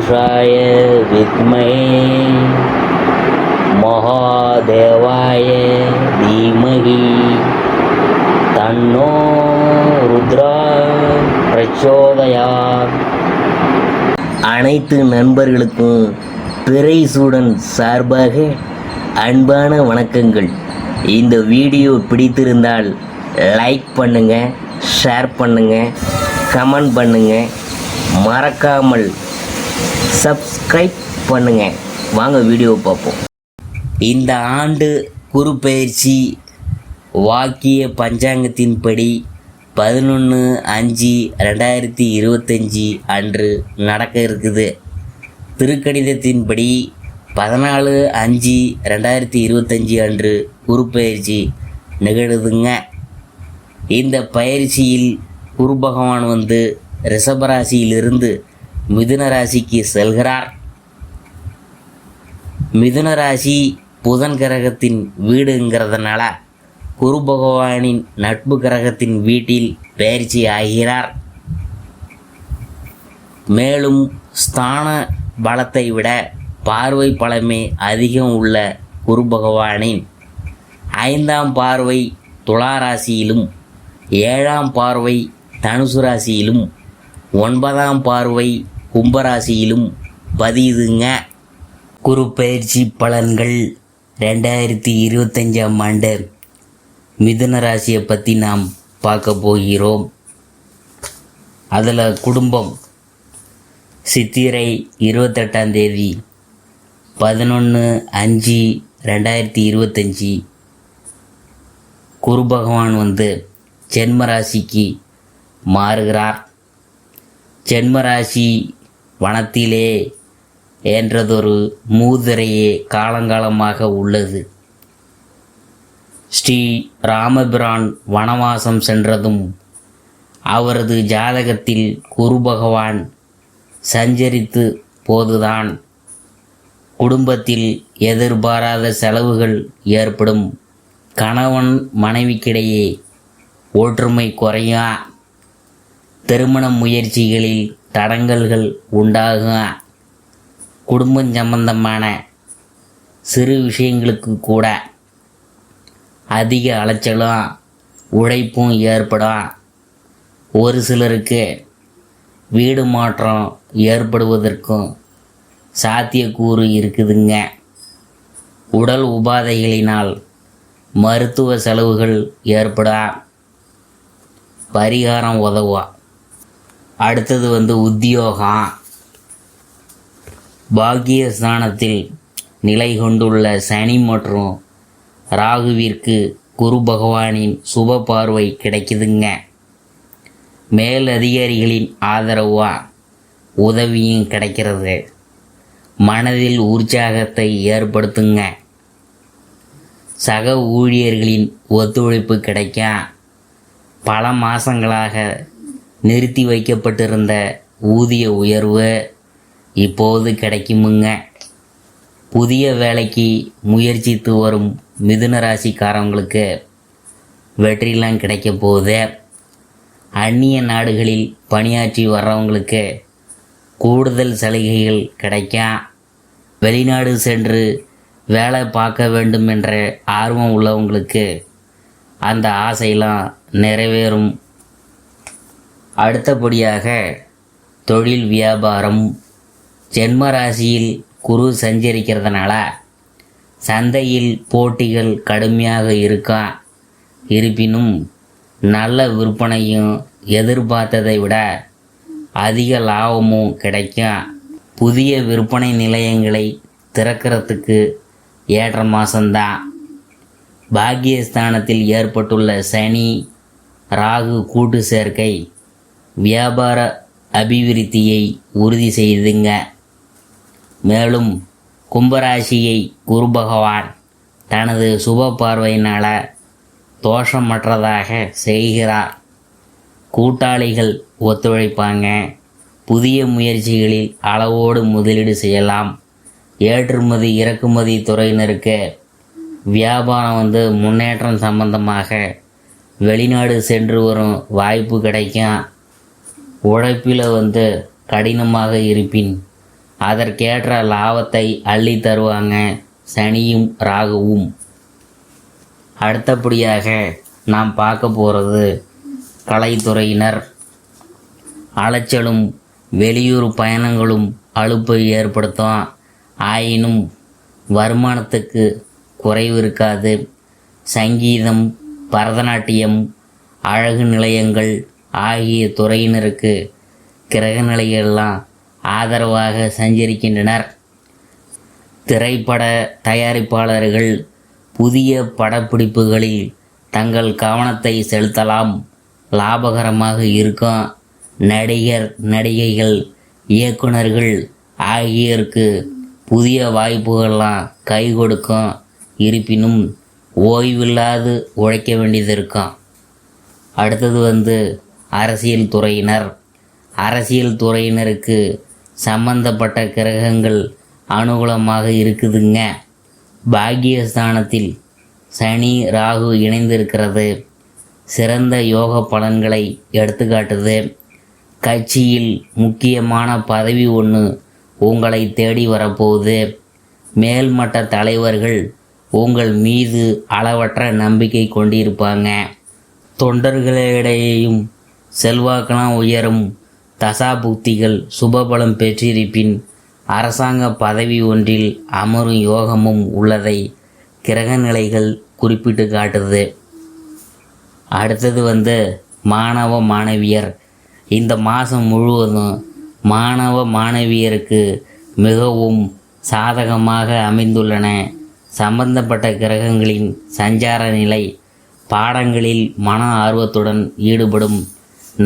पुरुषाय विद्महे महादेवाय धीमहि तन्नो रुद्रा प्रचोदयात्. அனைத்து நண்பர்களுக்கும் பிறைசூடன் சார்பாக அன்பான வணக்கங்கள். இந்த வீடியோ பிடித்திருந்தால் லைக் பண்ணுங்கள், ஷேர் பண்ணுங்கள், கமெண்ட் பண்ணுங்கள், மறக்காமல் சப்ஸ்கிரைப் பண்ணுங்கள். வாங்க வீடியோ பார்ப்போம். இந்த ஆண்டு குரு பயிற்சி வாக்கிய பஞ்சாங்கத்தின்படி 11/5/2025 அன்று நடக்க இருக்குது. திருக்கணிதத்தின்படி 14/5/2025 அன்று குரு பயிற்சி நிகழுதுங்க. இந்த பயிற்சியில் குரு பகவான் ரிஷபராசியிலிருந்து மிதுன ராசிக்கு செல்கிறார். மிதுன ராசி புதன் கிரகத்தின் வீடுங்கிறதுனால குரு பகவானின் நட்பு கிரகத்தின் வீட்டில் பயிற்சி ஆகிறார். மேலும் ஸ்தான பலத்தை விட பார்வை பலமே அதிகம் உள்ள குரு பகவானின் 5ஆம் பார்வை துலா ராசியிலும், 7ஆம் பார்வை தனுசு ராசியிலும், 9ஆம் பார்வை கும்பராசியிலும் பதியுதுங்க. குரு பயிற்சி பலன்கள் 2025ஆம் ஆண்டு மிதுன ராசியை பற்றி நாம் பார்க்க போகிறோம். அதில் குடும்பம் சித்திரை 28ஆம் தேதி 11/5/2025 குரு பகவான் ஜென்ம ராசிக்கு மாறுகிறார். ஜென்மராசி வனத்திலே என்றதொரு மூதுரையே காலங்காலமாக உள்ளது. ஸ்ரீ ராமபிரான் வனவாசம் சென்றதும் அவரது ஜாதகத்தில் குரு பகவான் சஞ்சரித்து போதுதான் குடும்பத்தில் எதிர்பாராத செலவுகள் ஏற்படும். கணவன் மனைவிக்கிடையே ஒற்றுமை குறையா, திருமண முயற்சிகளில் தடங்கல்கள் உண்டாகும். குடும்பம் சம்பந்தமான சிறு விஷயங்களுக்கு கூட அதிக அலைச்சலும் உழைப்பும் ஏற்படும். ஒரு சிலருக்கு வீடு மாற்றம் ஏற்படுவதற்கும் சாத்தியக்கூறு இருக்குதுங்க. உடல் உபாதைகளினால் மருத்துவ செலவுகள் ஏற்படும். பரிகாரம் உதவா. அடுத்தது உத்தியோகம். பாக்கியஸ்தானத்தில் நிலை கொண்டுள்ள சனி மற்றும் ராகுவிற்கு குரு பகவானின் சுப பார்வை கிடைக்குதுங்க. மேல் அதிகாரிகளின் ஆதரவா உதவியும் கிடைக்கிறது. மனதில் உற்சாகத்தை ஏற்படுத்துங்க. சக ஊழியர்களின் ஒத்துழைப்பு கிடைக்கும். பல மாதங்களாக நிறுத்தி வைக்கப்பட்டிருந்த ஊதிய உயர்வு இப்போது கிடைக்குமுங்க. புதிய வேலைக்கு முயற்சித்து வரும் மிதுன ராசிக்காரங்களுக்கு வெற்றிலாம் கிடைக்க போகுது. அந்நிய நாடுகளில் பணியாற்றி வர்றவங்களுக்கு கூடுதல் சலுகைகள் கிடைக்கும். வெளிநாடு சென்று வேலை பார்க்க வேண்டும் என்ற ஆர்வம் உள்ளவங்களுக்கு அந்த ஆசையெல்லாம் நிறைவேறும். அடுத்தபடியாக தொழில் வியாபாரம். ஜென்ம ராசியில் குரு சஞ்சரிக்கிறதுனால சந்தையில் போட்டிகள் கடுமையாக இருக்கும். இருப்பினும் நல்ல விற்பனையும் எதிர்பார்த்ததை விட அதிக லாபமும் கிடைக்கும். புதிய விற்பனை நிலையங்களை திறக்கிறதுக்கு ஏற்ற மாதம்தான். பாக்கியஸ்தானத்தில் ஏற்பட்டுள்ள சனி ராகு கூட்டு சேர்க்கை வியாபார அபிவிருத்தியை உறுதி செய்துங்க. மேலும் கும்பராசியை குரு பகவான் தனது சுப பார்வையினால் தோஷமற்றதாக செய்கிறார். கூட்டாளிகள் ஒத்துழைப்பாங்க. புதிய முயற்சிகளில் அளவோடு முதலீடு செய்யலாம். ஏற்றுமதி இறக்குமதி துறையினருக்கு வியாபாரம் முன்னேற்றம் சம்பந்தமாக வெளிநாடு சென்று வரும் வாய்ப்பு கிடைக்கும். உழைப்பில் கடினமாக இருப்பின் அதற்கேற்ற லாபத்தை அள்ளி தருவாங்க சனியும் ராகுவும். அடுத்தபடியாக நாம் பார்க்க போகிறது கலைத்துறையினர். அலைச்சலும் வெளியூர் பயணங்களும் அலுப்பை ஏற்படுத்தும். ஆயினும் வருமானத்துக்கு குறைவு இருக்காது. சங்கீதம், பரதநாட்டியம், அழகு நிலையங்கள் ஆகிய துறையினருக்கு கிரக நிலைகளெல்லாம் ஆதரவாக சஞ்சரிக்கின்றனர். திரைப்பட தயாரிப்பாளர்கள் புதிய படப்பிடிப்புகளில் தங்கள் கவனத்தை செலுத்தலாம். லாபகரமாக இருக்கும். நடிகர், நடிகைகள், இயக்குனர்கள் ஆகியோருக்கு புதிய வாய்ப்புகள்லாம் கை கொடுக்கும். இருப்பினும் ஓய்வில்லாது உழைக்க வேண்டியது இருக்கும். அடுத்தது அரசியல் துறையினர். அரசியல் துறையினருக்கு சம்பந்தப்பட்ட கிரகங்கள் அனுகூலமாக இருக்குதுங்க. பாக்கியஸ்தானத்தில் சனி ராகு இணைந்திருக்கிறது. சிறந்த யோக பலன்களை எடுத்துக்காட்டுது. கட்சியில் முக்கியமான பதவி ஒன்று உங்களை தேடி வரப்போகுது. மேல்மட்ட தலைவர்கள் உங்கள் மீது அளவற்ற நம்பிக்கை கொண்டிருப்பாங்க. தொண்டர்களிடையேயும் செல்வாக்கெல்லாம் உயரும். தசாபுக்திகள் சுபபலம் பெற்றிருப்பின் அரசாங்க பதவி ஒன்றில் அமரும் யோகமும் உள்ளதை கிரக நிலைகள் குறிப்பிட்டு காட்டுது. அடுத்தது மாணவ மாணவியர். இந்த மாதம் முழுவதும் மாணவ மாணவியருக்கு மிகவும் சாதகமாக அமைந்துள்ளன. சம்பந்தப்பட்ட கிரகங்களின் சஞ்சார நிலை பாடங்களில் மன ஆர்வத்துடன் ஈடுபடும்.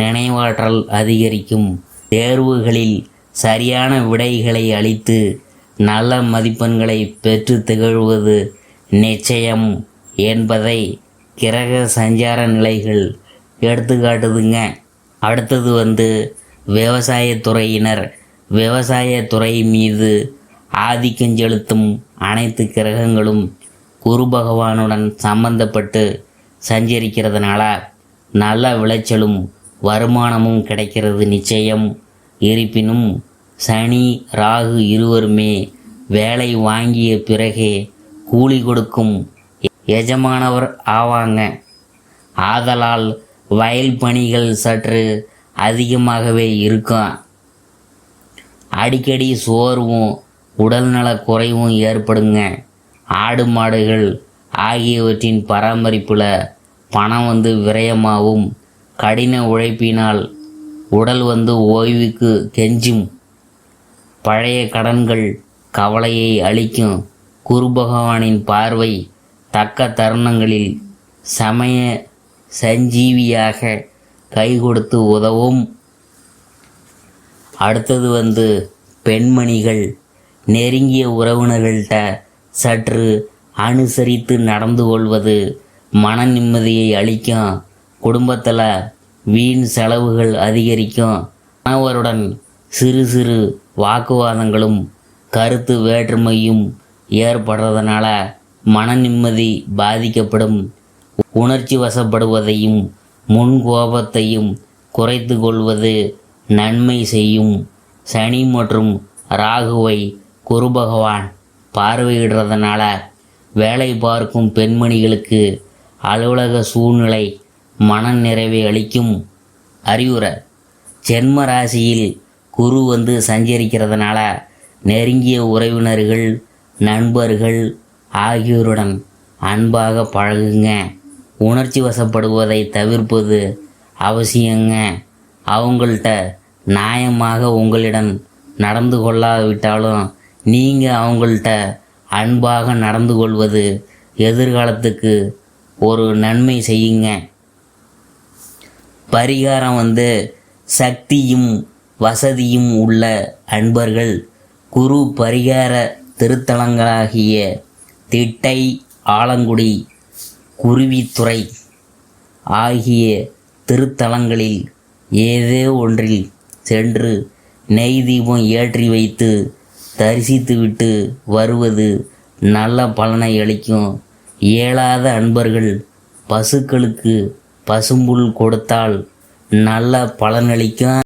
நினைவாற்றல் அதிகரிக்கும். தேர்வுகளில் சரியான விடைகளை அளித்து நல்ல மதிப்பெண்களை பெற்று திகழ்வது நிச்சயம் என்பதை கிரக சஞ்சார நிலைகள் எடுத்துக்காட்டுதுங்க. அடுத்தது விவசாயத்துறையினர். விவசாயத்துறை மீது ஆதிக்கம் செலுத்தும் அனைத்து கிரகங்களும் குரு பகவானுடன் சம்பந்தப்பட்டு சஞ்சரிக்கிறதுனால நல்ல விளைச்சலும் வருமானமும் கிடைக்கிறது நிச்சயம். இருப்பினும் சனி ராகு இருவருமே வேலை வாங்கிய பிறகே கூலி கொடுக்கும் எஜமானவர் ஆவாங்க. ஆதலால் வயல் பணிகள் சற்று அதிகமாகவே இருக்கும். அடிக்கடி சோர்வும் உடல்நல குறைவும் ஏற்படுங்க. ஆடு மாடுகள் ஆகியவற்றின் பராமரிப்பில் பணம் விரயமாகும். கடின உழைப்பினால் உடல் ஓய்வுக்கு கெஞ்சும். பழைய கடன்கள் கவலையை அளிக்கும். குரு பகவானின் பார்வை தக்க தருணங்களில் சமய சஞ்சீவியாக கை கொடுத்து உதவும். அடுத்தது பெண்மணிகள். நெருங்கிய உறவினர்கள்ட்ட சற்று அனுசரித்து நடந்து கொள்வது மன நிம்மதியை அளிக்கும். குடும்பத்தில் வீண் செலவுகள் அதிகரிக்கும். கணவருடன் சிறு சிறு வாக்குவாதங்களும் கருத்து வேற்றுமையும் ஏற்படுறதுனால மன நிம்மதி பாதிக்கப்படும். உணர்ச்சி வசப்படுவதையும் முன்கோபத்தையும் குறைத்து கொள்வது நன்மை செய்யும். சனி மற்றும் ராகுவை குரு பகவான் பார்வையிடுறதுனால வேலை பார்க்கும் பெண்மணிகளுக்கு அலுவலக சூழ்நிலை மன நிறைவை அளிக்கும். அறிவுரை: ஜென்ம ராசியில் குரு சஞ்சரிக்கிறதுனால நெருங்கிய உறவினர்கள், நண்பர்கள் ஆகியோருடன் அன்பாக பழகுங்க. உணர்ச்சி வசப்படுவதை தவிர்ப்பது அவசியங்க. அவங்கள்ட்ட நியாயமாக உங்களிடம் நடந்து கொள்ளாவிட்டாலும் நீங்கள் அவங்கள்ட்ட அன்பாக நடந்து கொள்வது எதிர்காலத்துக்கு ஒரு நன்மை செய்யுங்க. பரிகாரம் சக்தியும் வசதியும் உள்ள அன்பர்கள் குரு பரிகார திருத்தலங்களாகிய திட்டை, ஆலங்குடி, குருவித்துறை ஆகிய திருத்தலங்களில் ஏதோ ஒன்றில் சென்று நெய் தீபம் ஏற்றி வைத்து தரிசித்துவிட்டு வருவது நல்ல பலனை அளிக்கும். இயலாத அன்பர்கள் பசுக்களுக்கு பசும்புல் கொடுத்தால் நல்ல பலனளிக்கும்.